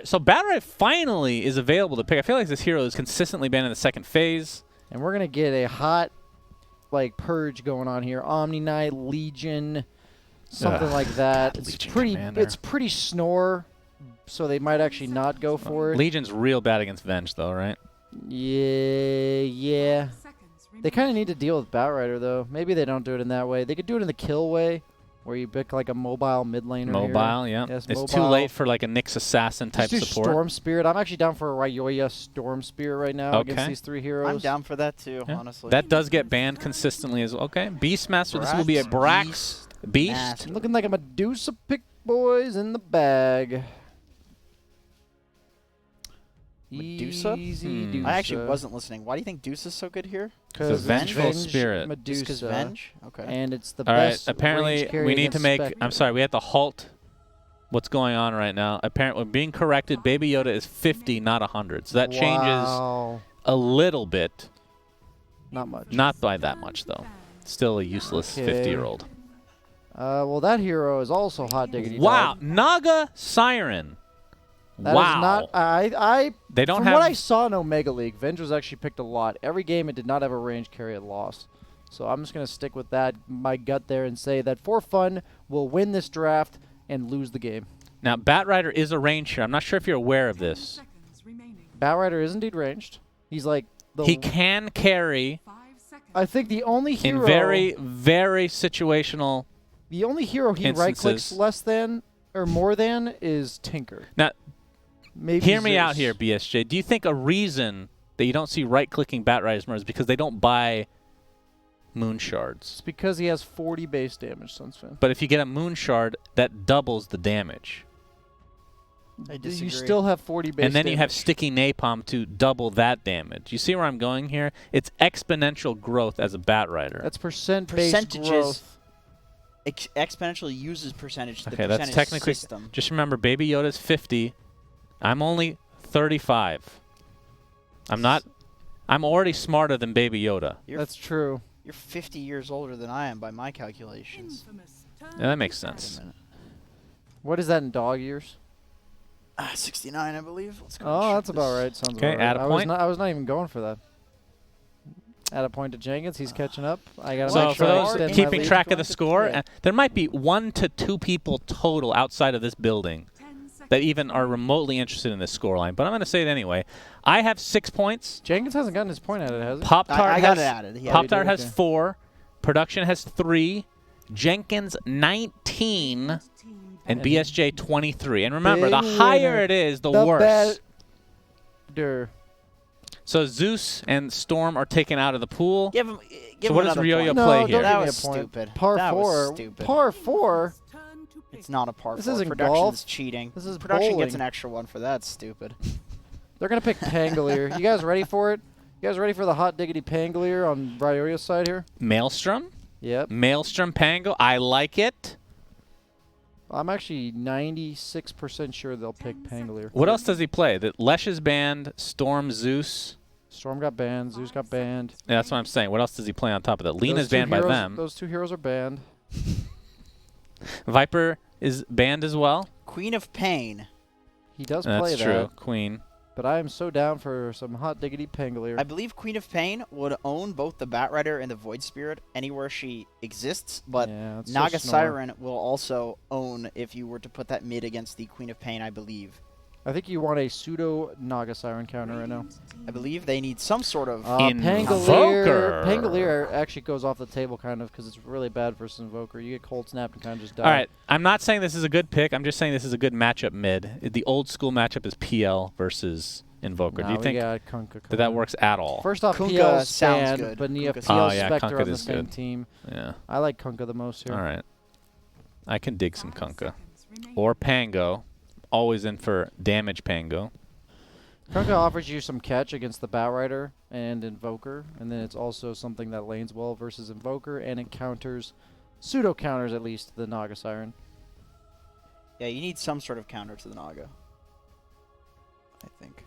So Batrider finally is available to pick. I feel like this hero is consistently been in the second phase. And we're going to get a hot, like, purge going on here. Omni Knight, Legion, something like that. God, It's pretty snore, so they might actually not go for it. Legion's real bad against Venge, though, right? Yeah. They kind of need to deal with Batrider, though. Maybe they don't do it in that way. They could do it in the kill way, where you pick like a mobile mid laner. Mobile, here. yeah. Yes, it's mobile. too late for like a Nyx Assassin type Just do support. Storm Spirit. I'm actually down for a Ryoya Storm Spirit right now against these 3 heroes. I'm down for that too, Yeah. honestly. That does get banned consistently as well. Okay, Beastmaster. This will be a Brax Beast. Looking like a Medusa pick, boys, in the bag. Medusa? Easy Deusa. I actually wasn't listening. Why do you think Deuce is so good here? Because Vengeful Spirit. Medusa. Just 'cause Venge? Okay. And it's the All right, best. apparently range carry we need to against make. Spectre. I'm sorry, we have to halt what's going on right now. Apparently, we're being corrected. Baby Yoda is 50, not 100. So that changes Wow. a little bit. Not much. Not by that much, though. Still a useless Okay. 50-year-old. Well, that hero is also hot diggity. Wow, dog. Naga Siren. That wow. is not. They don't From have. what I saw in Omega League, Venge was actually picked a lot. Every game it did not have a range carry at loss. So I'm just going to stick with that, my gut there, and say that for fun, we'll win this draft and lose the game. Now, Batrider is a range here. I'm not sure if you're aware of this. Batrider is indeed ranged. He's like the. He can carry I think the only hero. in very, very situational. The only hero he right clicks less than or more than is Tinker. Now, Maybe hear me Zeus. out here, BSJ. Do you think a reason that you don't see right-clicking Batriders more is because they don't buy Moon Shards? It's because he has 40 base damage, Sunsfin. But if you get a Moon Shard, that doubles the damage. I disagree. You still have 40 base damage. And then you have Sticky Napalm to double that damage. You see where I'm going here? It's exponential growth as a Batrider. That's percentage-based Percentages. growth. Exponentially uses percentage to the Okay, percentage that's technically. system. Just remember, Baby Yoda's 50. I'm only 35. I'm already smarter than Baby Yoda. That's true. You're 50 years older than I am by my calculations. Yeah, that makes sense. Wait a minute. What is that in dog years? 69, I believe. Let's go. Oh, check that's about this. right. Sounds Okay, about right. add a point. I was not even going for that. Add a point to Jenkins. He's catching up. I got to So make for sure I those extend my keeping lead. track of the score, Yeah. there might be 1 to 2 people total outside of this building that even are remotely interested in this scoreline. But I'm going to say it anyway. I have 6 points. Jenkins hasn't gotten his point added, has he? Pop-Tart I got has, it added. Yeah, Pop-Tart you did, has okay. 4. Production has 3. Jenkins 19. And BSJ 23. And remember, the Big higher winner. it is, the The worse. better. So Zeus and Storm are taken out of the pool. Give him. Give So him what does another Ryoyo point. No, play don't here? give That me a was point. stupid. Par That 4. was stupid. Par 4? It's not a par This 4. isn't Production golf. is cheating. This is Production bowling. gets an extra one for that. Stupid. They're going to pick Pangolier. You guys ready for it? You guys ready for the hot diggity Pangolier on Ryoya's side here? Maelstrom? Yep. Maelstrom Pango. I like it. I'm actually 96% sure they'll pick Pangolier. What else does he play? That Lesh is banned, Storm, Zeus. Storm got banned. Zeus got banned. Yeah, that's what I'm saying. What else does he play on top of that? Lena's Those two banned by heroes- them. Those 2 heroes are banned. Viper is banned as well. Queen of Pain. He does play That's that. true. Queen. But I am so down for some hot diggity Pangolier. I believe Queen of Pain would own both the Batrider and the Void Spirit anywhere she exists, but Yeah, it's Naga just Snore. Siren will also own if you were to put that mid against the Queen of Pain, I believe. I think you want a pseudo Naga Siren counter right now. I believe they need some sort of... Invoker. Pangolier actually goes off the table kind of because it's really bad versus Invoker. You get cold snapped and kind of just die. All right. I'm not saying this is a good pick. I'm just saying this is a good matchup mid. The old school matchup is PL versus Invoker. Nah, Do you we think got Kunkka that coming. works at all? First off, Kunkka PL sounds stand, good. but you have Kunkka PL sounds good. Spectre Kunkka on the is same good. team. Yeah. I like Kunkka the most here. All right. I can dig some Kunkka. Or Pango. Always in for damage Pango. Kunkka offers you some catch against the Batrider and Invoker, and then it's also something that lanes well versus Invoker, and it counters, pseudo counters at least, the Naga Siren. Yeah, you need some sort of counter to the Naga. I think.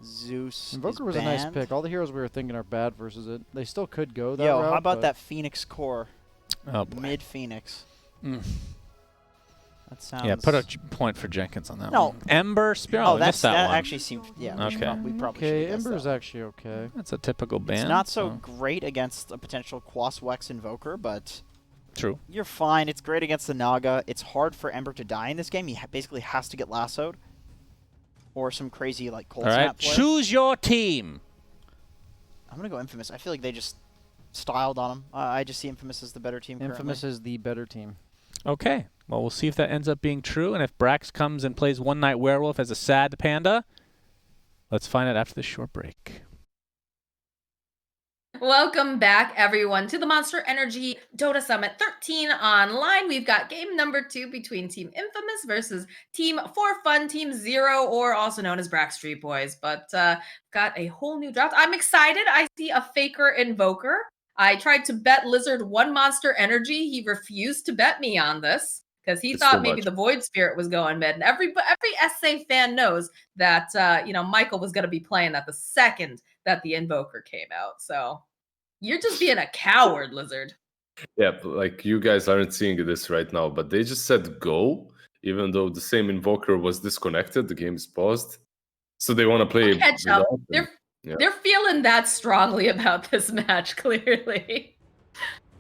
Zeus Invoker was is a nice banned. pick. All the heroes we were thinking are bad versus it. They still could go that Yo, route. how about but that Phoenix core? Oh, boy. Mid Phoenix. Mm. That sounds. Yeah, put a point for Jenkins on that No. one. Ember Spirit. Oh, we missed that one. actually seemed. Yeah. Okay. We probably Okay, should have guessed Ember's that. actually okay. That's a typical band. It's not so great against a potential Quaswex Invoker, but True. you're fine. It's great against the Naga. It's hard for Ember to die in this game. He basically has to get lassoed. Or some crazy, like, cold All right, snap play. choose your team. I'm going to go Infamous. I feel like they just styled on him. I just see Infamous as the better team Infamous currently. is the better team. Okay. Well, we'll see if that ends up being true. And if Brax comes and plays One Night Werewolf as a sad panda, let's find out after this short break. Welcome back, everyone, to the Monster Energy Dota Summit 13 online. We've got game number 2 between Team Infamous versus Team For Fun, Team Zero, or also known as Brax Street Boys. But got a whole new draft. I'm excited. I see a Faker Invoker. I tried to bet lizZard 1 Monster Energy. He refused to bet me on this because he thought maybe the Void Spirit was going mid. And every SA fan knows that Michael was going to be playing that the second that the Invoker came out. So you're just being a coward, lizZard. Yeah, like you guys aren't seeing this right now, but they just said go, even though the same Invoker was disconnected, the game is paused. So they want to play. Catch up. Yeah. They're feeling that strongly about this match, clearly.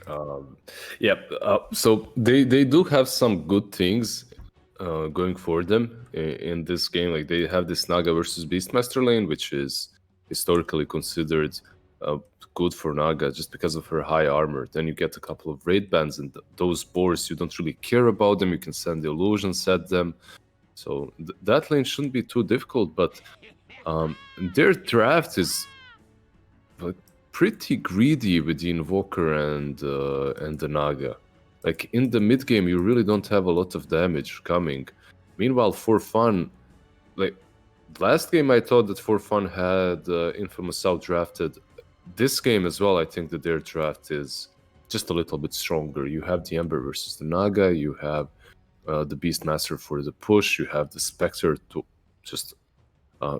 So they do have some good things going for them in this game. Like they have this Naga versus Beastmaster lane, which is historically considered good for Naga just because of her high armor. Then you get a couple of raid bans, and those boars, you don't really care about them. You can send the illusions at them. So that lane shouldn't be too difficult, but their draft is pretty greedy with the Invoker and the Naga. Like in the mid game, you really don't have a lot of damage coming. Meanwhile, For Fun, like last game, I thought that For Fun had Infamous out drafted. This game as well, I think that their draft is just a little bit stronger. You have the Ember versus the Naga, you have the Beastmaster for the push, you have the Spectre to just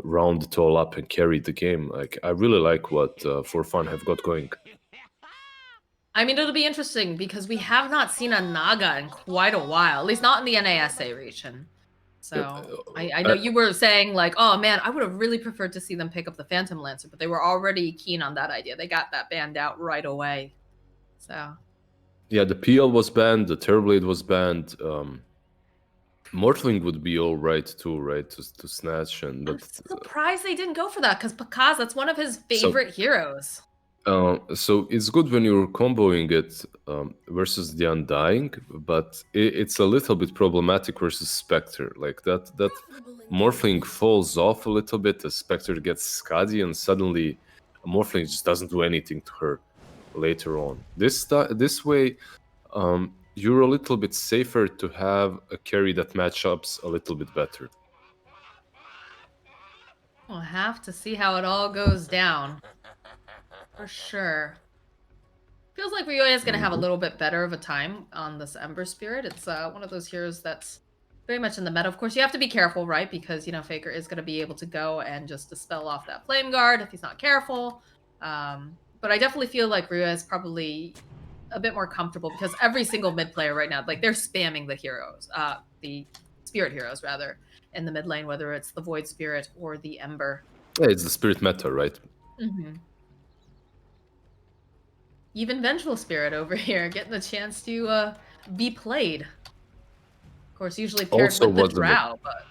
round it all up and carry the game. Like I really like what For Fun have got going. I mean, it'll be interesting because we have not seen a Naga in quite a while, at least not in the NASA region. So I know you were saying like, oh man, I would have really preferred to see them pick up the Phantom Lancer, but they were already keen on that idea. They got that banned out right away. So yeah, the PL was banned, the Terrorblade was banned. Morphling would be all right too, right? To snatch and. I'm surprised they didn't go for that because that's one of his favorite heroes. So it's good when you're comboing it versus the Undying, but it's a little bit problematic versus Spectre. Like that Morphling falls off a little bit, the Spectre gets scuddy, and suddenly Morphling just doesn't do anything to her later on. This way, you're a little bit safer to have a carry that matchups a little bit better. We'll have to see how it all goes down. For sure. Feels like Ryo is going to have a little bit better of a time on this Ember Spirit. It's one of those heroes that's very much in the meta. Of course, you have to be careful, right? Because, Faker is going to be able to go and just dispel off that Flame Guard if he's not careful. But I definitely feel like Ryo is probably a bit more comfortable because every single mid player right now, like they're spamming the heroes, the Spirit heroes rather, in the mid lane, whether it's the Void Spirit or the Ember. Yeah, it's the Spirit meta, right? Mm-hmm. Even Vengeful Spirit over here getting the chance to be played. Of course, usually paired Also with the was a Drow, but...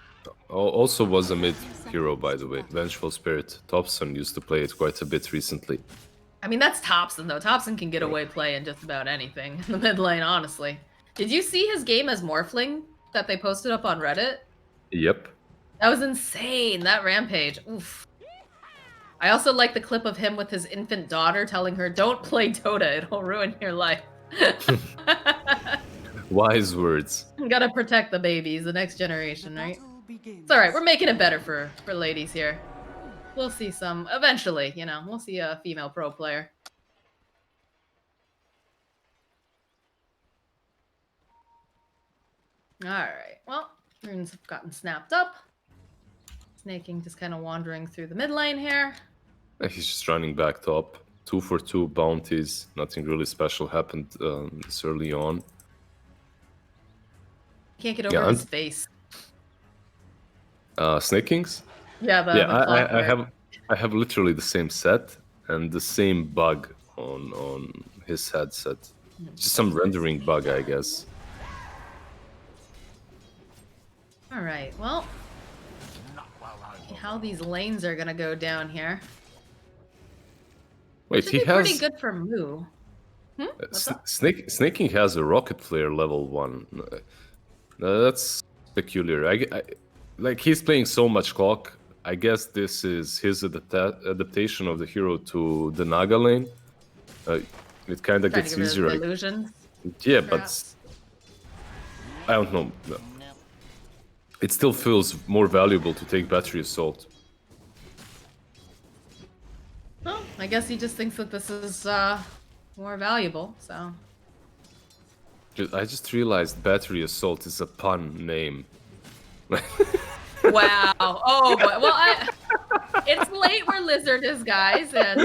Also was a mid hero, by the way. Vengeful Spirit. Thompson used to play it quite a bit recently. I mean, that's Thompson, though. Thompson can get away playing just about anything in the mid lane, honestly. Did you see his game as Morphling that they posted up on Reddit? Yep. That was insane, that rampage. Oof. I also like the clip of him with his infant daughter telling her, don't play Dota, it'll ruin your life. Wise words. Gotta protect the babies, the next generation, right? It's alright, we're making it better for ladies here. We'll see some, eventually, we'll see a female pro player. Alright, well, runes have gotten snapped up. Snaking just kind of wandering through the mid lane here. He's just running back top. 2 for 2 bounties. Nothing really special happened this early on. Can't get over Yeah, his face. Snake Kings. Yeah, the I have literally the same set and the same bug on his headset. Just some rendering bug, I guess. All right, well, how these lanes are gonna go down here. Wait, Should he be has pretty good for Moo. What's up? Snake King has a rocket flare level 1. That's peculiar. Like he's playing so much clock. I guess this is his adaptation of the hero to the Naga lane. It kind of Trying gets to get rid easier. of the illusions. Yeah, perhaps. but I don't know. It still feels more valuable to take battery assault. Well, I guess he just thinks that this is more valuable, so. I just realized battery assault is a pun name. Wow. Oh, boy. Well, it's late where lizZard is, guys, and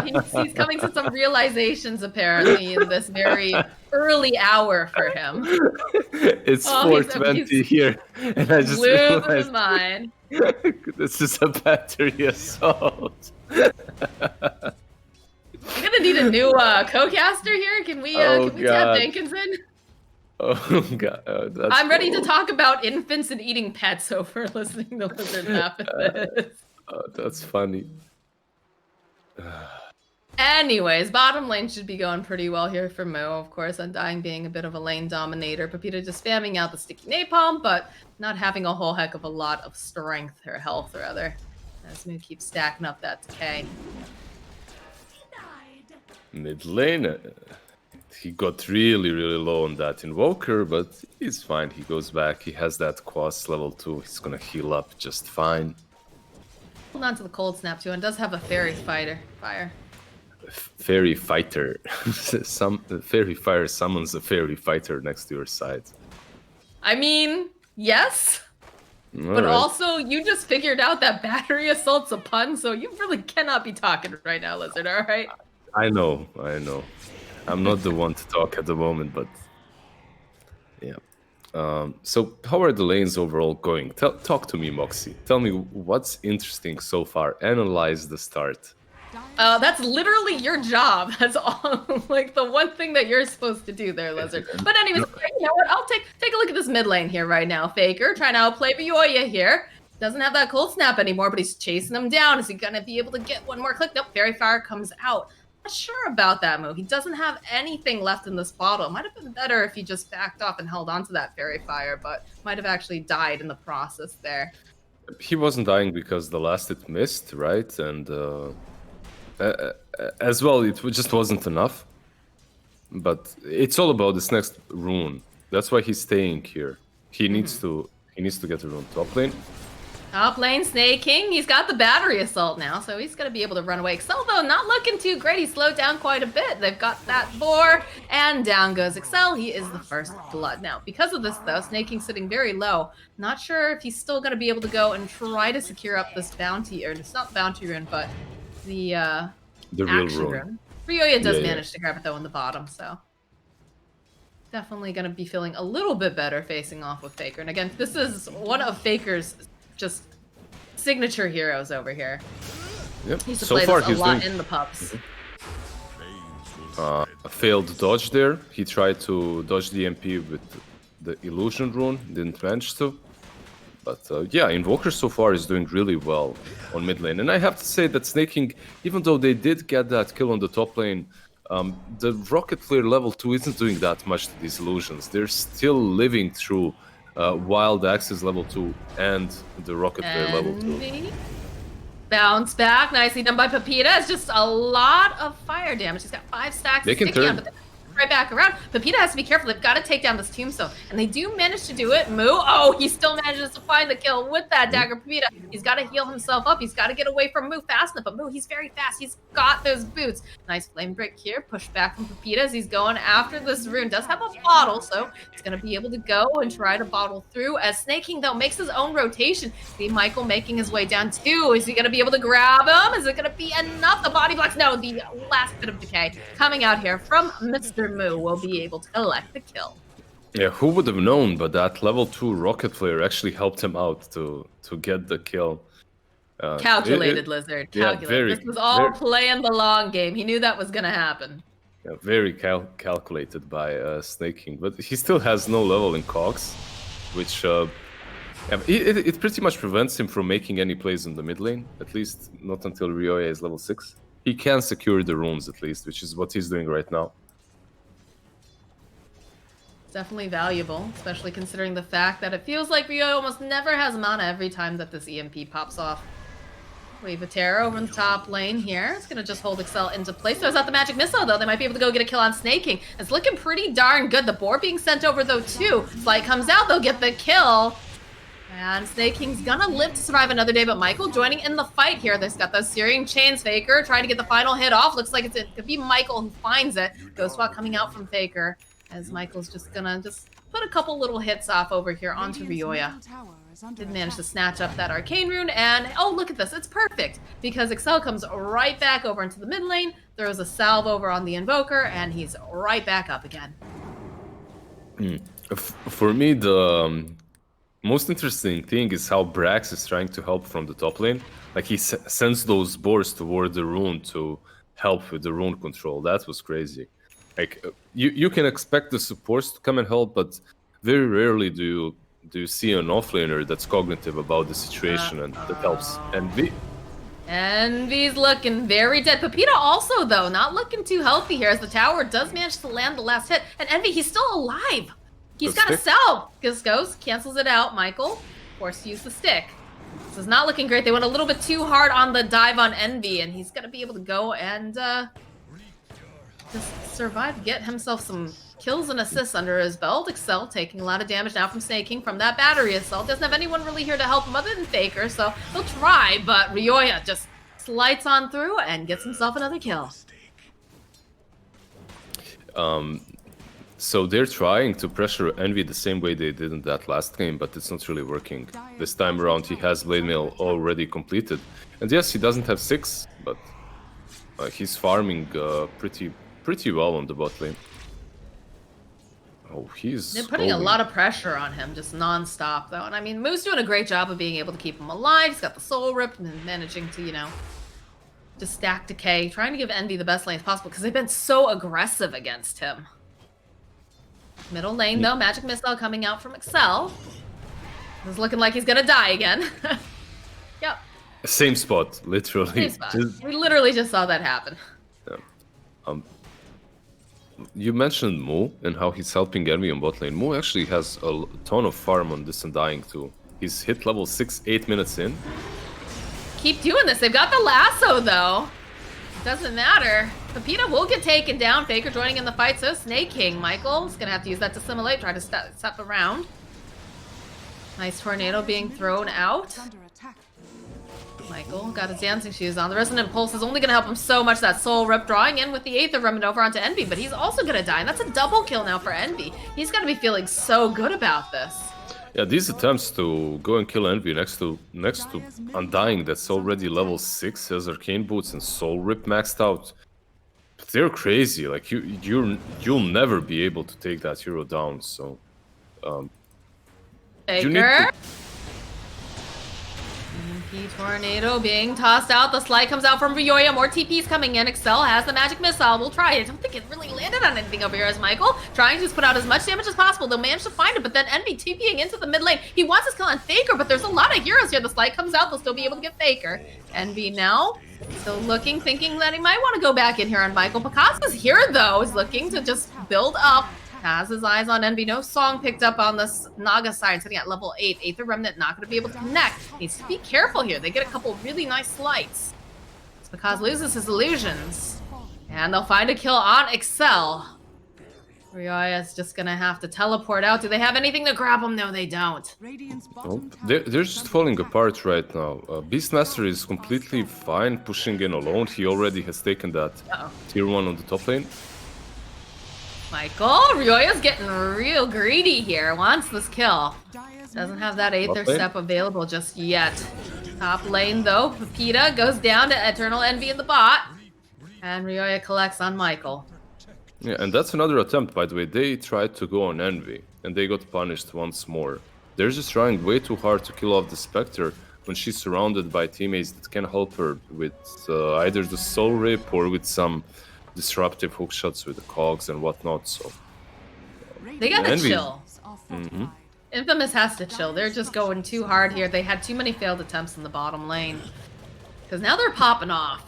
he's coming to some realizations, apparently, in this very early hour for him. It's 4:20 here, and I just losing his realized mind. this is a battery assault. I'm gonna need a new co-caster here. Can we tap God. Jenkins in? Oh god, that's I'm ready to cool. talk about infants and eating pets over listening to lizZard laugh at this. That's funny. Anyways, bottom lane should be going pretty well here for Mo. Of course, Undying being a bit of a lane dominator. Pepita just spamming out the sticky napalm, but not having a whole heck of a lot of strength or health, rather. As Mo keeps stacking up that decay. Mid lane, he got really low on that Invoker, but he's fine. He goes back. He has that Quas level 2. He's gonna heal up just fine. Hold on to the cold snap too, and does have a fairy fire. Fairy fighter. Fairy fire summons a fairy fighter next to your side. I mean, yes. But also, you just figured out that battery assault's a pun, so you really cannot be talking right now, lizZard, alright? I know. I'm not the one to talk at the moment, but yeah. So how are the lanes overall going? Talk to me, Moxxi. Tell me what's interesting so far. Analyze the start. That's literally your job. That's all, like the one thing that you're supposed to do there, lizZard. But anyways, you know what? I'll take a look at this mid lane here right now. Faker trying to outplay Vioya here. Doesn't have that cold snap anymore, but he's chasing him down. Is he gonna be able to get one more click? Nope, Fairy Fire comes out. Not sure about that move. He doesn't have anything left in this bottle. Might have been better if he just backed off and held on to that Fairy Fire, but might have actually died in the process there. He wasn't dying because the last hit missed, right? And as well, it just wasn't enough. But it's all about this next rune. That's why he's staying here. He needs to get a rune. Top lane. Top lane, Snake King. He's got the battery assault now, so he's going to be able to run away. Excel, though, not looking too great. He slowed down quite a bit. They've got that boar, and down goes Excel. He is the first blood. Now, because of this, though, Snake King's sitting very low. Not sure if he's still going to be able to go and try to secure up this bounty, or it's not bounty rune, but the real action rune. Ryoya does manage to grab it, though, in the bottom, so definitely going to be feeling a little bit better facing off with Faker. And again, this is one of Faker's just signature heroes over here. Yep. He used to So play far, this a he's lot doing in the pubs. a failed dodge there. He tried to dodge the MP with the illusion rune, didn't manage to. But yeah, Invoker so far is doing really well on mid lane. And I have to say that Snake King, even though they did get that kill on the top lane, the Rocket Flare level 2 isn't doing that much to these illusions. They're still living through Wild Axis level 2 and the Rocket Flare level 2. Bounce back, nicely done by Pepita. It's just a lot of fire damage. He's got 5 stacks They of can sticky on, turn. but right back around. Pepita has to be careful. They've got to take down this tombstone. And they do manage to do it. Moo. Oh, he still manages to find the kill with that dagger. Pepita, he's got to heal himself up. He's got to get away from Moo fast enough. But Moo, he's very fast. He's got those boots. Nice flame break here. Push back from Pepita as he's going after this rune. Does have a bottle, so he's going to be able to go and try to bottle through. As Snake King, though, makes his own rotation. See Michael making his way down too. Is he going to be able to grab him? Is it going to be enough? The body blocks. No, the last bit of decay coming out here from Mr. Moo will be able to collect the kill. Yeah, who would have known? But that level 2 rocket player actually helped him out to get the kill. Calculated, lizZard. Yeah, Calculated. This was all playing the long game. He knew that was going to happen. Yeah, very calculated by Snake King, but he still has no level in cogs, which it pretty much prevents him from making any plays in the mid lane, at least not until Ryoya is level 6. He can secure the runes at least, which is what he's doing right now. Definitely valuable, especially considering the fact that it feels like Ryoya almost never has mana every time that this EMP pops off. Wave of Terror over in the top lane here. It's gonna just hold Excel into place. Throws out the magic missile though. They might be able to go get a kill on Snake King. It's looking pretty darn good. The board being sent over though too. Slight comes out, they'll get the kill. And Snake King's gonna live to survive another day, but Michael joining in the fight here. They've got those Searing Chains. Faker trying to get the final hit off. Looks like it could be Michael who finds it. Ghost Walk coming out from Faker. As Michael's just gonna put a couple little hits off over here onto Ryoya. Did manage to snatch up that arcane rune, and oh, look at this, it's perfect because Excel comes right back over into the mid lane, throws a salve over on the invoker, and he's right back up again. For me, the most interesting thing is how Brax is trying to help from the top lane. Like he sends those boars toward the rune to help with the rune control. That was crazy. Like you can expect the supports to come and help, but very rarely do you see an offlaner that's cognitive about the situation and that helps. Envy's looking very dead. Pepita also, though, not looking too healthy here as the tower does manage to land the last hit. And Envy, he's still alive. He's got a salve. Ghost cancels it out. Michael forced to use the stick. This is not looking great. They went a little bit too hard on the dive on Envy, and he's going to be able to go and just survive, get himself some kills and assists under his belt. Excel taking a lot of damage now from Snake King from that battery assault. Doesn't have anyone really here to help him other than Faker, so he'll try, but Ryoya just slides on through and gets himself another kill. So they're trying to pressure Envy the same way they did in that last game, but it's not really working. This time around he has Blade Mail already completed. And yes, he doesn't have 6, but he's farming pretty well on the bot lane. Oh, They're putting a lot of pressure on him, just non-stop, though. And I mean, Moo's doing a great job of being able to keep him alive. He's got the soul rip and managing to, just stack decay, trying to give Envy the best lanes possible because they've been so aggressive against him. Middle lane, though, magic missile coming out from Excel. It's looking like he's gonna die again. Yep. Same spot, literally. Same spot. We literally just saw that happen. Yeah. You mentioned Moo and how he's helping Envy on bot lane. Moo actually has a ton of farm on this Undying too. He's hit level 6 8 minutes in. Keep doing this. They've got the lasso though. It doesn't matter. Pepita will get taken down. Faker joining in the fight. So Snake King. Michael's gonna have to use that to assimilate. Try to step around. Nice tornado being thrown out. Michael got his dancing shoes on. The Resonant Pulse is only going to help him so much. That Soul Rip drawing in with the Aether Remnant over onto Envy, but he's also going to die, and that's a double kill now for Envy. He's going to be feeling so good about this. Yeah, these attempts to go and kill Envy next to Undying that's already level 6, has Arcane Boots and Soul Rip maxed out. They're crazy. Like you'll never be able to take that hero down. So, Faker. Tornado being tossed out. The slide comes out from Ryoya. More TP's coming in. Excel has the magic missile. We'll try it. I don't think it really landed on anything over here as Michael trying to just put out as much damage as possible. They'll manage to find it, but then Envy TPing into the mid lane. He wants his kill on Faker, but there's a lot of heroes here. The slide comes out. They'll still be able to get Faker. Envy now still looking, thinking that he might want to go back in here on Michael. Picasso's here, though, is looking to just build up. Has his eyes on Envy. No song picked up on this Naga side, sitting at level 8. Aether Remnant not going to be able to connect. Needs to be careful here. They get a couple really nice slights. Picasso loses his illusions. And they'll find a kill on Excel. Ryoya's just going to have to teleport out. Do they have anything to grab him? No, they don't. Nope. They're just falling apart right now. Beastmaster is completely fine pushing in alone. He already has taken that tier 1 on the top lane. Michael, Ryoya's getting real greedy here. Wants this kill. Doesn't have that Aether Step available just yet. Top lane, though. Pepita goes down to Eternal Envy in the bot. And Ryoya collects on Michael. Yeah, and that's another attempt, by the way. They tried to go on Envy. and they got punished once more. They're just trying way too hard to kill off the Spectre when she's surrounded by teammates that can help her with either the Soul Rip or with some disruptive hook shots with the cogs and whatnot. So They gotta Envy. chill. Infamous has to chill. They're just going too hard here. They had too many failed attempts in the bottom lane. Because now they're popping off.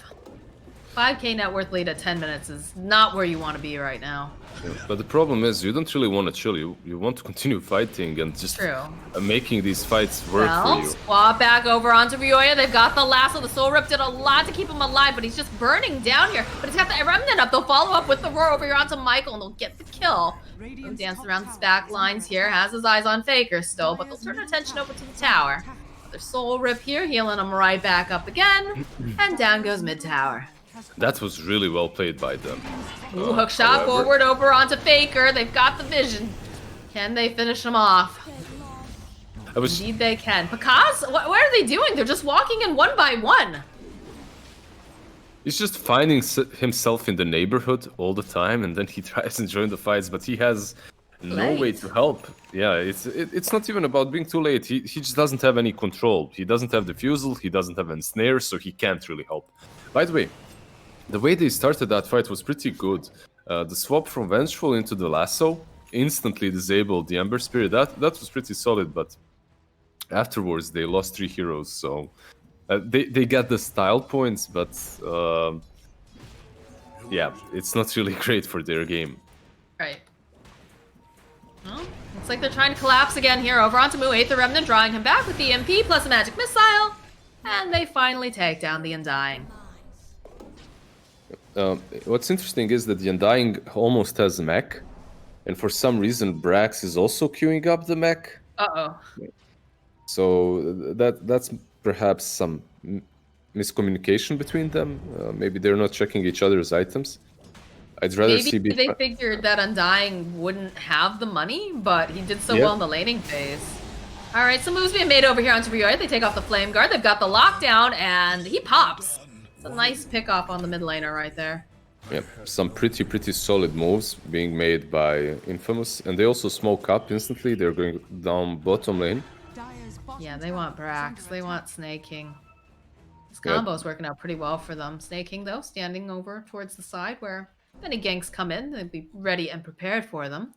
5k net worth lead at 10 minutes is not where you want to be right now. yeah. But the problem is, you don't really want to chill. You want to continue fighting and just True. making these fights work Well, for you. swap back over onto Ryoya. They've got the lasso. The Soul Rip did a lot to keep him alive, but he's just burning down here. But he's got the Remnant up. They'll follow up with the Roar over here onto Michael, and they'll get the kill. He'll dance around the back lines here. Has his eyes on Faker still, but they'll turn attention over to the tower. Their Soul Rip here, healing him right back up again. And down goes mid tower. That was really well played by them. Ooh, hook shot However- forward over onto Faker. They've got the vision. Can they finish him off? I was Indeed they can. Picaz, what are they doing? They're just walking in one by one. He's just finding himself in the neighborhood all the time, and then he tries to join the fights, but he has no way Late. to help. Yeah, it's not even about being too late. He just doesn't have any control. He doesn't have the fusel, he doesn't have any snare, so he can't really help. By the way, the way they started that fight was pretty good. The swap from Vengeful into the Lasso instantly disabled the Ember Spirit. That was pretty solid, but afterwards they lost 3 heroes, so they got the style points, but yeah, it's not really great for their game. Right. Well, looks like they're trying to collapse again here over onto Mu. Aether Remnant drawing him back with the MP plus a magic missile. And they finally take down the Undying. What's interesting is that the Undying almost has mech, and for some reason Brax is also queuing up the mech. Uh-oh. So that's perhaps some miscommunication between them. Maybe they're not checking each other's items. I'd rather see. Maybe they figured that Undying wouldn't have the money, but he did so Yeah. well in the laning phase. All right, some moves being made over here onto Ryoya. They take off the Flame Guard. They've got the lockdown, and he pops. It's a nice pick off on the mid laner right there. Yep, some pretty solid moves being made by Infamous, and they also smoke up instantly. They're going down bottom lane. Yeah, they want Brax. They want Snaking. This Yeah. combo's working out pretty well for them. Snaking, though, standing over towards the side where if any ganks come in, they'd be ready and prepared for them.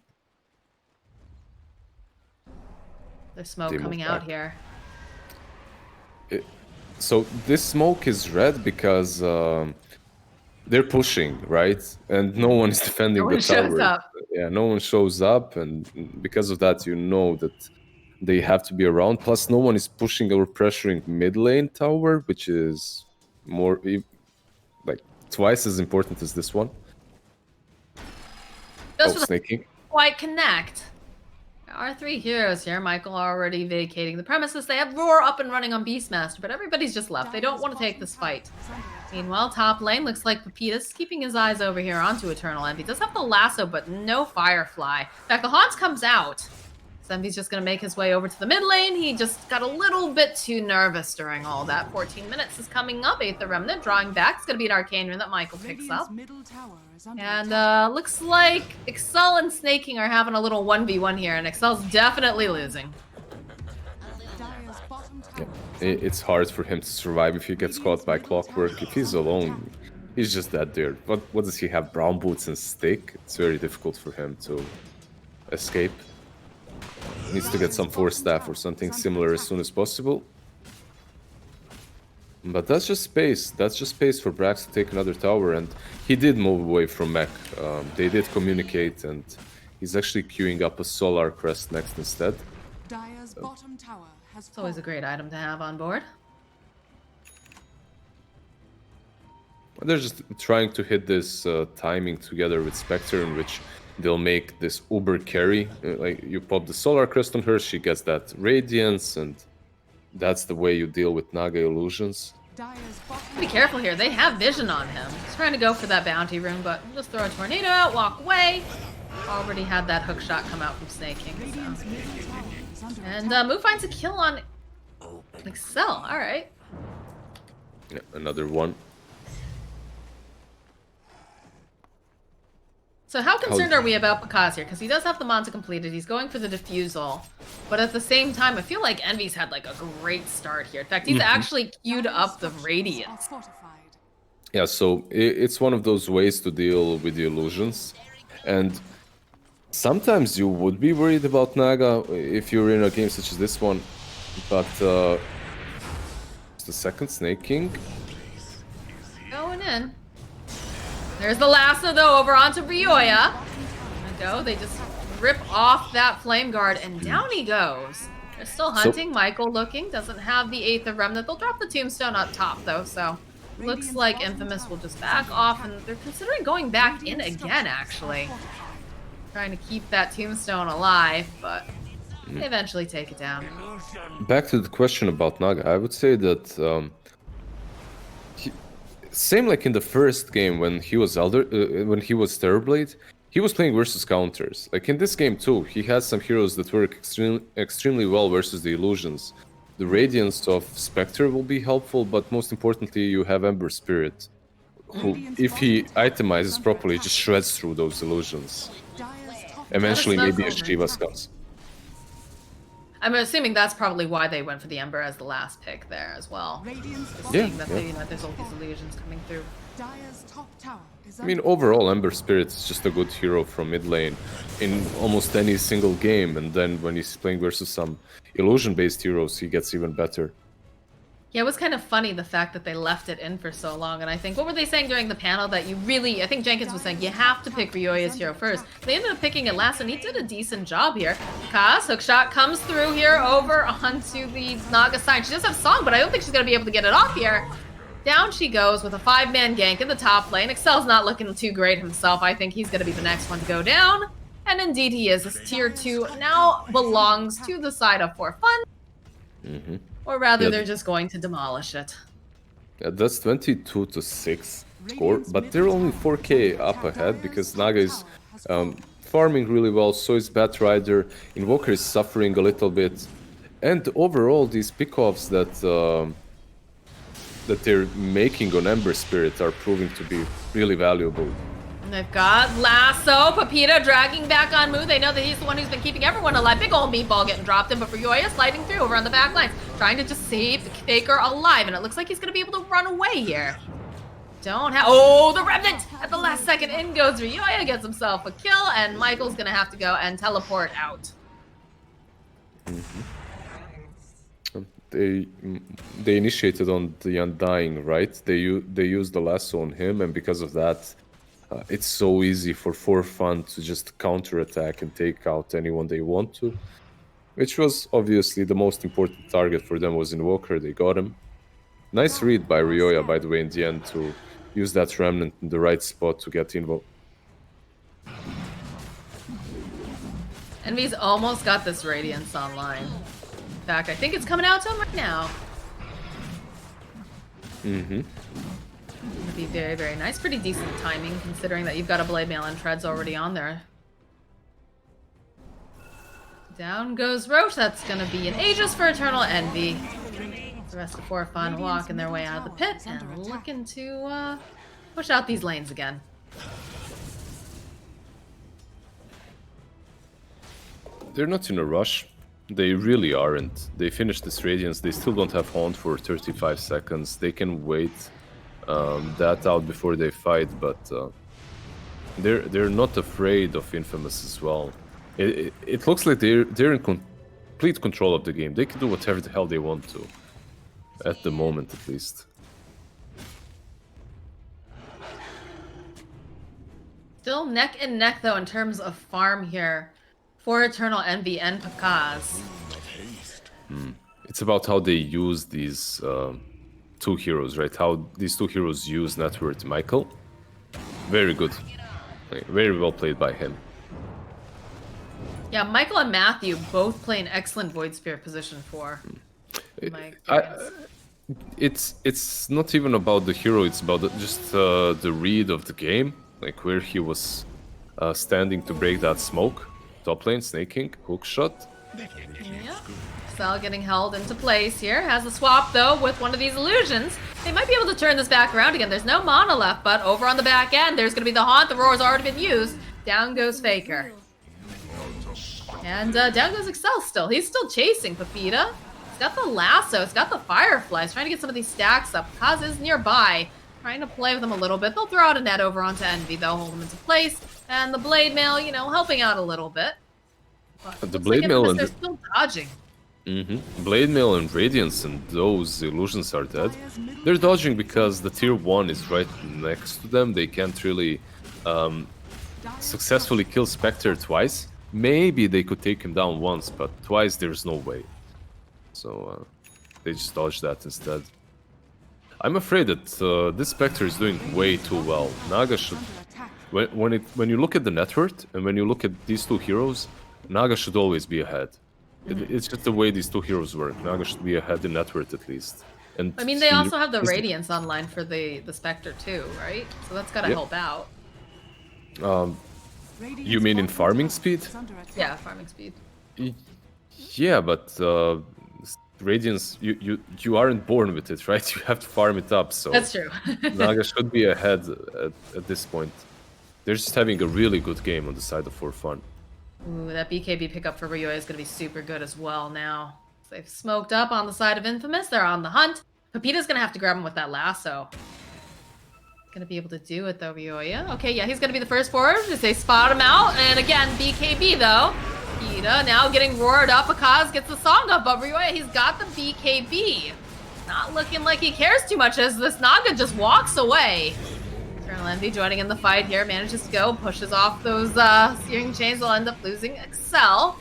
There's smoke They move coming out back. here. So this smoke is red because they're pushing, right? And no one is defending No the one shows tower. up. Yeah, no one shows up, and because of that, you know that they have to be around. Plus, no one is pushing or pressuring mid lane tower, which is more like twice as important as this one. Just Oh, for the snaking. quite connect. Our 3 heroes here. Michael already vacating the premises. They have Roar up and running on Beastmaster, but everybody's just left. They don't want to take this fight. Meanwhile, top lane looks like Pepitas keeping his eyes over here onto Eternal Envy. Does have the lasso, but no Firefly. In fact, the Haunts comes out. So Envy's just going to make his way over to the mid lane. He just got a little bit too nervous during all that. 14 minutes is coming up. Aether Remnant drawing back. It's going to be an Arcane Rune that Michael picks up. And looks like Excel and Snaking are having a little 1v1 here, and Excel's definitely losing. It's hard for him to survive if he gets caught by Clockwork. If he's alone, he's just dead there. What does he have? Brown boots and stick? It's very difficult for him to escape. Needs to get some Force Staff or something similar as soon as possible. But that's just space. That's just space for Brax to take another tower, and he did move away from mech. They did communicate, and he's actually queuing up a Solar Crest next instead. It's always a great item to have on board. They're just trying to hit this timing together with Spectre, in which they'll make this Uber carry. Like, you pop the Solar Crest on her, she gets that Radiance, and that's the way you deal with Naga illusions. Be careful here. They have vision on him. He's trying to go for that bounty rune, but just throw a tornado out, walk away. Already had that hook shot come out from Snaking. So. And Mu finds a kill on Excel. All right. Yeah, another one. So how concerned are we about Pakaz here? Because he does have the Manta completed. He's going for the defusal. But at the same time, I feel like Envy's had like a great start here. In fact, he's actually queued up the Radiance. Yeah, so it's one of those ways to deal with the illusions. And sometimes you would be worried about Naga if you're in a game such as this one. But it's the second Snake King. Going in. There's the lasso though over onto Ryoya. Go. They just rip off that Flame Guard and down he goes. They're still hunting. Michael looking. Doesn't have the Aether Remnant. They'll drop the Tombstone up top though, so looks like Infamous will just back off, and they're considering going back in again actually. Trying to keep that Tombstone alive, but they eventually take it down. Back to the question about Naga, I would say that same like in the first game when he was when he was Terrorblade, he was playing versus counters. Like in this game too, he has some heroes that work extremely well versus the illusions. The Radiance of Spectre will be helpful, but most importantly, you have Ember Spirit, who, if he itemizes properly, just shreds through those illusions. Eventually, maybe a Shivas comes. I'm assuming that's probably why they went for the Ember as the last pick there as well. Yeah, That there's all these illusions coming through. I mean, overall, Ember Spirit is just a good hero from mid lane in almost any single game, and then when he's playing versus some illusion-based heroes, he gets even better. Yeah, it was kind of funny the fact that they left it in for so long, and I think, what were they saying during the panel? That you really, I think Jenkins was saying, you have to pick Ryoya's hero first. They ended up picking it last, and he did a decent job here. Kaz, hookshot comes through here over onto the Naga side. She does have Song, but I don't think she's going to be able to get it off here. Down she goes with a 5-man gank in the top lane. Excel's not looking too great himself. I think he's going to be the next one to go down. And indeed he is. This tier 2 now belongs to the side of For Fun. Or rather, they're just going to demolish it. Yeah, that's 22-6 score, but they're only 4k up ahead because Naga is farming really well, so is Batrider. Invoker is suffering a little bit. And overall, these pickoffs that they're making on Ember Spirit are proving to be really valuable. And they've got Lasso, Pepita dragging back on Mu. They know that he's the one who's been keeping everyone alive. Big old meatball getting dropped in, but Ryoya sliding through over on the back lines, trying to just save the Faker alive, and it looks like he's going to be able to run away here. Don't have... Oh, the Remnant! At the last second, in goes Ryoya, gets himself a kill, and Michael's going to have to go and teleport out. They initiated on the Undying, right? They used the lasso on him, and because of that, it's so easy for Fun to just counterattack and take out anyone they want to. Which was obviously the most important target for them was Invoker. They got him. Nice read by Ryoya, by the way, in the end to use that Remnant in the right spot to get Invo. Envy's almost got this Radiance online. In fact, I think it's coming out to him right now. Would be very, very nice. Pretty decent timing, considering that you've got a Blade Mail and Treads already on there. Down goes Roche. That's going to be an Aegis for Eternal Envy. The rest of For Fun walking their way out of the pit and looking to push out these lanes again. They're not in a rush. They really aren't. They finished this Radiance. They still don't have Haunt for 35 seconds. They can wait that out before they fight, but they're not afraid of Infamous as well. It looks like they're in complete control of the game. They can do whatever the hell they want to, at the moment at least. Still neck and neck though in terms of farm here for Eternal Envy and Pakaz. It's about how they use these two heroes, right? How these two heroes use Network Michael. Very good. Very well played by him. Yeah, Michael and Matthew both play an excellent Void Spirit position for. It's not even about the hero, it's about just the read of the game. Like where he was standing to break that smoke. Top lane, snaking, hook shot. Yeah. Cell getting held into place here. Has a swap though with one of these illusions. They might be able to turn this back around again. There's no mana left, but over on the back end, there's going to be the Haunt. The Roar's already been used. Down goes Faker. And down goes Excel still. He's still chasing Pepita. He's got the lasso. He's got the fireflies. Trying to get some of these stacks up. Kaz is nearby. Trying to play with them a little bit. They'll throw out a net over onto Envy, though. Hold him into place. And the Blade Mail, you know, helping out a little bit. But The Blade Mail and they're still dodging. Blade Mail and Radiance and those illusions are dead. They're dodging because the tier 1 is right next to them. They can't really successfully kill Spectre twice. Maybe they could take him down once, but twice there's no way. So they just dodge that instead. I'm afraid that this Spectre is doing way too well. Naga should... When you look at the net worth, and when you look at these two heroes, Naga should always be ahead. It's just the way these two heroes work. Naga should be ahead in net worth at least. And I mean, they also have the Radiance online for the Spectre too, right? So that's gotta help out. You mean in farming speed? Yeah, farming speed. Yeah, but Radiance, you aren't born with it, right? You have to farm it up, so... That's true. Naga should be ahead at this point. They're just having a really good game on the side of For Fun. Ooh, that BKB pickup for Ryuya is going to be super good as well now. They've smoked up on the side of Infamous. They're on the hunt. Pepita's going to have to grab him with that lasso. Going to be able to do it though, Ryuya. Okay, yeah, he's going to be the first forward as they spot him out. And again, BKB though. Pepita now getting roared up. Akaz gets the song up, but Ryuya, he's got the BKB. Not looking like he cares too much as this Naga just walks away. Eternal Envy joining in the fight here, manages to go, pushes off those steering chains, will end up losing Excel.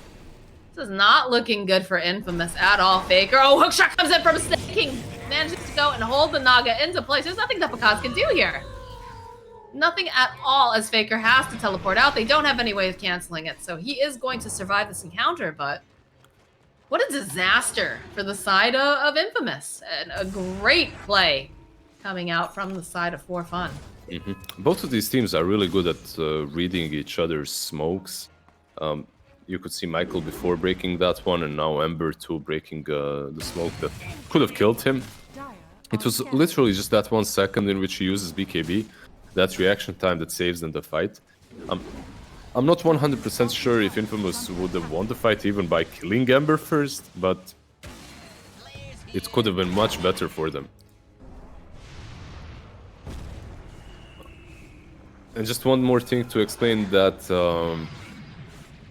This is not looking good for Infamous at all. Faker, oh, hookshot comes in from staking, manages to go and hold the Naga into place. There's nothing that Pakaz can do here. Nothing at all as Faker has to teleport out. They don't have any way of canceling it, so he is going to survive this encounter, but what a disaster for the side of Infamous. And a great play coming out from the side of For Fun. Both of these teams are really good at reading each other's smokes. You could see Michael before breaking that one, and now Ember too breaking the smoke that could have killed him. It was literally just that 1 second in which he uses BKB, that reaction time that saves them the fight. I'm not 100% sure if Infamous would have won the fight even by killing Ember first, but it could have been much better for them. And just one more thing to explain, that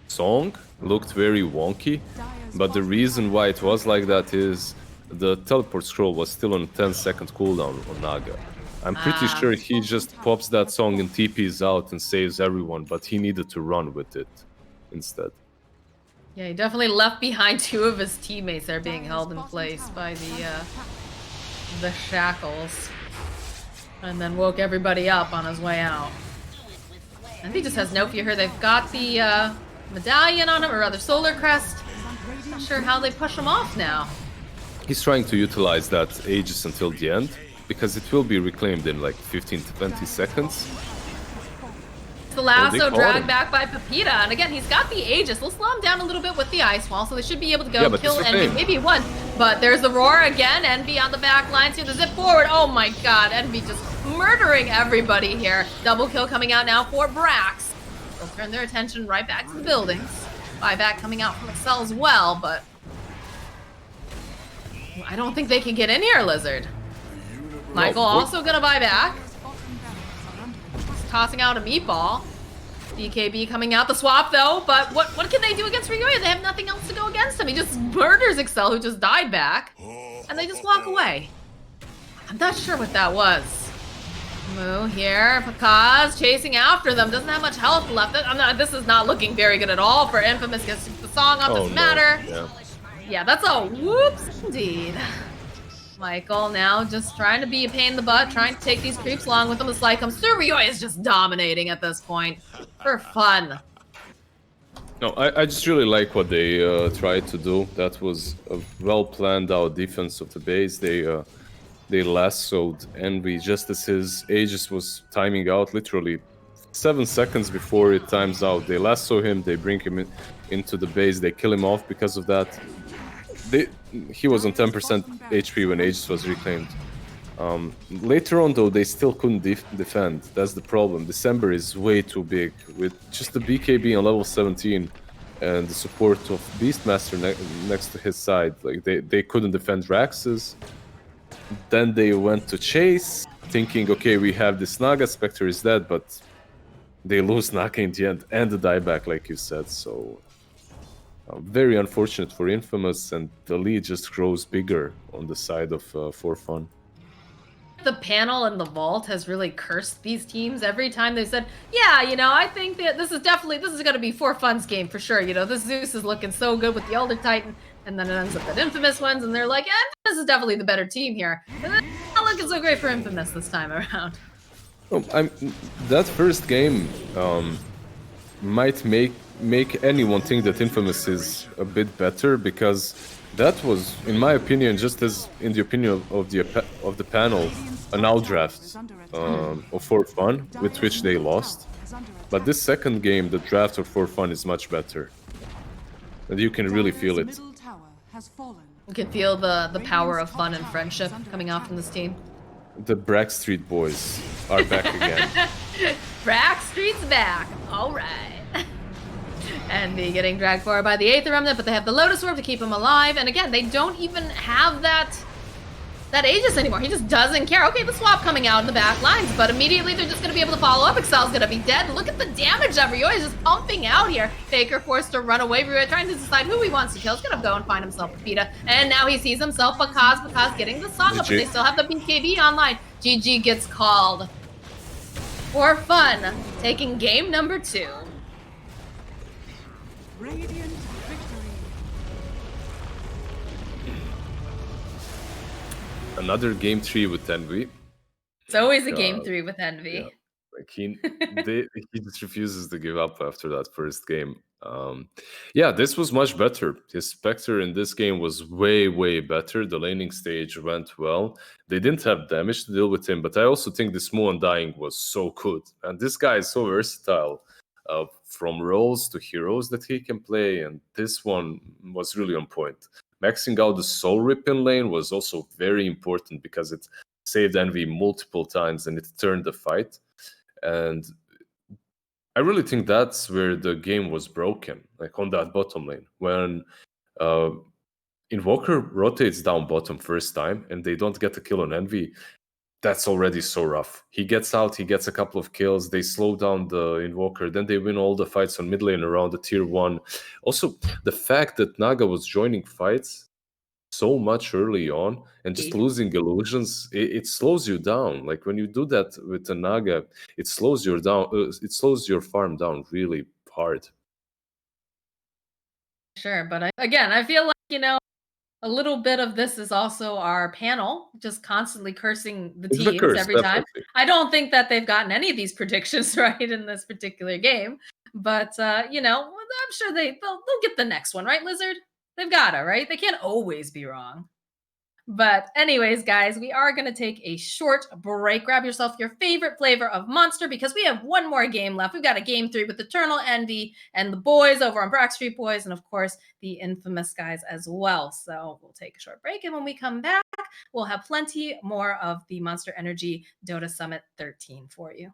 song looked very wonky, but the reason why it was like that is the teleport scroll was still on a 10-second cooldown on Naga. I'm pretty sure he just pops that song and TPs out and saves everyone, but he needed to run with it instead. Yeah, he definitely left behind 2 of his teammates there being held in place by the shackles. And then woke everybody up on his way out. And he just has no fear here. They've got the medallion on him, or rather Solar Crest. Not sure how they push him off now. He's trying to utilize that Aegis until the end, because it will be reclaimed in like 15 to 20 seconds. The lasso dragged back by Pepita, and again, he's got the Aegis. They'll slow him down a little bit with the Ice Wall, so they should be able to go kill Envy. Maybe one, but there's the roar again. Envy on the back lines here, the zip forward. Oh my god, Envy just murdering everybody here. Double kill coming out now for Brax. They'll turn their attention right back to the buildings. Buyback coming out from Excel as well, but I don't think they can get in here, lizZard. Michael also gonna buy back. Tossing out a meatball. BKB coming out the swap though, but what can they do against Ryuya? They have nothing else to go against him. He just murders Excel, who just died back, and they just walk away. I'm not sure what that was. Moo here, Pakaz chasing after them, doesn't have much health left. This is not looking very good at all for Infamous. Gets the song up, doesn't matter. Yeah, that's a whoops indeed. Michael now just trying to be a pain in the butt, trying to take these creeps along with him. The slide comes through. Ryuya is just dominating at this point. For fun. No, I just really like what they tried to do. That was a well-planned out defense of the base. They lassoed Envy just as his Aegis was timing out, literally 7 seconds before it times out. They lasso him, they bring him into the base, they kill him off because of that. He was on 10% HP when Aegis was reclaimed. Later on, though, they still couldn't defend. That's the problem. December is way too big. With just the BKB on level 17 and the support of Beastmaster next to his side, like they couldn't defend Raxes. Then they went to chase, thinking, okay, we have this Naga, Spectre is dead, but they lose Naga in the end, and the dieback, like you said, so... very unfortunate for Infamous, and the lead just grows bigger on the side of For Fun. The panel and the vault has really cursed these teams every time they said, yeah, you know, I think that this is going to be For Fun's game for sure. You know, this Zeus is looking so good with the Elder Titan, and then it ends up that Infamous wins, and they're like, yeah, this is definitely the better team here. And then it's not looking so great for Infamous this time around. Oh, that first game might make anyone think that Infamous is a bit better, because that was, in my opinion, just as in the opinion of the panel, an outdraft of For Fun, with which they lost. But this second game, the draft of For Fun is much better, and you can really feel it. You can feel the power of fun and friendship coming out from this team. The Brack Street boys are back again. Brack Street's back. All right. Envy getting dragged forward by the Aether Remnant, but they have the Lotus Orb to keep him alive. And again, they don't even have that Aegis anymore. He just doesn't care. Okay, the swap coming out in the back lines, but immediately they're just going to be able to follow up. Excel's going to be dead. Look at the damage that Ryo is just pumping out here. Faker forced to run away. Ryo trying to decide who he wants to kill. He's going to go and find himself a Pita. And now he sees himself a Kaz getting the song up, but they still have the BKB online. GG gets called. For Fun, taking game number 2. Radiant victory. Another game 3 with Envy. It's always a game 3 with Envy. Yeah. Like he just refuses to give up after that first game. Yeah, this was much better. His Spectre in this game was way better. The laning stage went well. They didn't have damage to deal with him, but I also think this Mu Undying was so good. And this guy is so versatile. From roles to heroes that he can play, and this one was really on point. Maxing out the Soul Rip in lane was also very important because it saved Envy multiple times and it turned the fight. And I really think that's where the game was broken, like on that bottom lane. When Invoker rotates down bottom first time and they don't get a kill on Envy, that's already so rough. He gets out, he gets a couple of kills, they slow down the Invoker, then they win all the fights on mid lane around the tier 1. Also, the fact that Naga was joining fights so much early on and just losing illusions, it slows you down. Like when you do that with a Naga, it slows you down. It slows your farm down really hard. Sure, but I feel like, you know, a little bit of this is also our panel just constantly cursing the teams every time. I don't think that they've gotten any of these predictions right in this particular game, but you know, I'm sure they'll get the next one, right, lizZard? They've got it, right? They can't always be wrong. But anyways, guys, we are going to take a short break. Grab yourself your favorite flavor of Monster because we have one more game left. We've got a game 3 with Eternal Envy and the boys over on Brack Street Boys, and of course, the Infamous guys as well. So we'll take a short break, and when we come back, we'll have plenty more of the Monster Energy Dota Summit 13 for you.